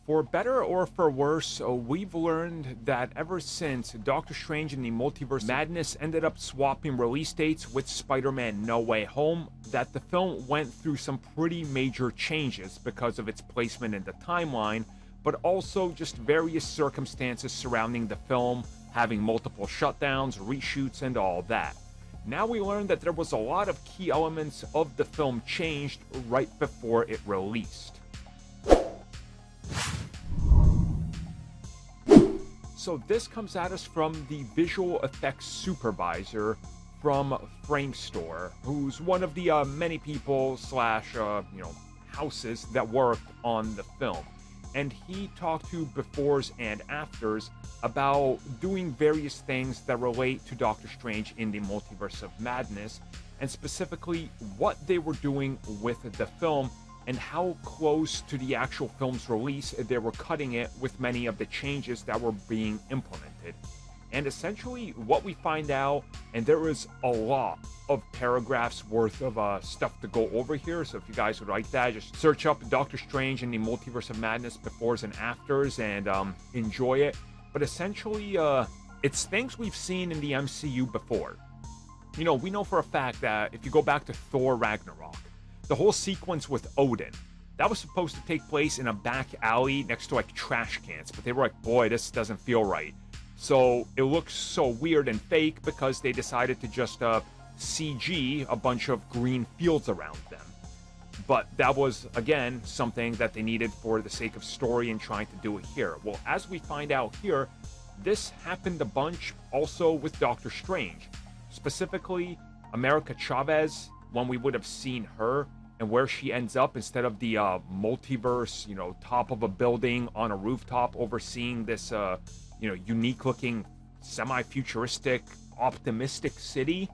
For better or for worse, we've learned that ever since Doctor Strange in the Multiverse of Madness ended up swapping release dates with Spider-Man No Way Home, that the film went through some pretty major changes because of its placement in the timeline, but also just various circumstances surrounding the film, having multiple shutdowns, reshoots, and all that. Now we learned that there was a lot of key elements of the film changed right before it released. So this comes at us from the visual effects supervisor from Framestore, who's one of the many people slash houses that worked on the film. And he talked to befores and afters about doing various things that relate to Doctor Strange in the Multiverse of Madness, and specifically what they were doing with the film and how close to the actual film's release they were cutting it with many of the changes that were being implemented. And essentially what we find out, and there is a lot of paragraphs worth of stuff to go over here, so if you guys would like that, just search up Doctor Strange in the Multiverse of Madness befores and afters and enjoy it. But essentially it's things we've seen in the MCU before. You know, we know for a fact that if you go back to Thor Ragnarok, the whole sequence with Odin, that was supposed to take place in a back alley next to like trash cans, but they were like, boy, this doesn't feel right. So it looks so weird and fake because they decided to just CG a bunch of green fields around them. But that was, again, something that they needed for the sake of story and trying to do it here. Well, as we find out here, this happened a bunch also with Doctor Strange. Specifically, America Chavez, when we would have seen her and where she ends up instead of the multiverse, top of a building on a rooftop overseeing this, unique-looking, semi-futuristic, optimistic city.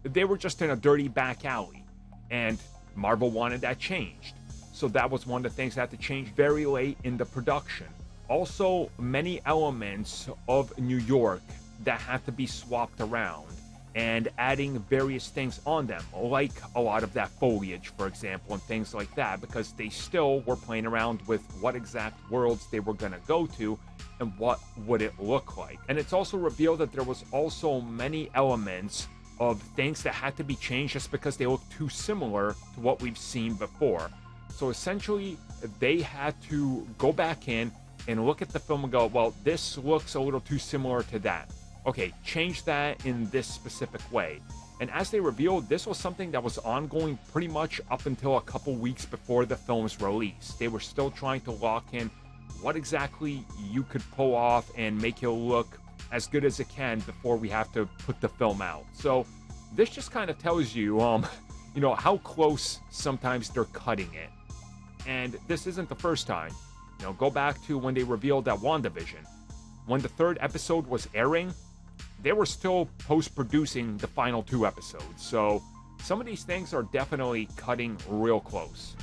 They were just in a dirty back alley, and Marvel wanted that changed. So that was one of the things that had to change very late in the production. Also, many elements of New York that had to be swapped around, and adding various things on them, like a lot of that foliage, for example, and things like that, because they still were playing around with what exact worlds they were going to go to and what would it look like. And it's also revealed that there was also many elements of things that had to be changed just because they look too similar to what we've seen before. So essentially, they had to go back in and look at the film and go, well, this looks a little too similar to that. Okay, change that in this specific way. And as they revealed, this was something that was ongoing pretty much up until a couple weeks before the film's release. They were still trying to lock in what exactly you could pull off and make it look as good as it can before we have to put the film out. So this just kind of tells you, how close sometimes they're cutting it. And this isn't the first time. Go back to when they revealed that WandaVision. When the third episode was airing, they were still post-producing the final 2 episodes. So some of these things are definitely cutting real close.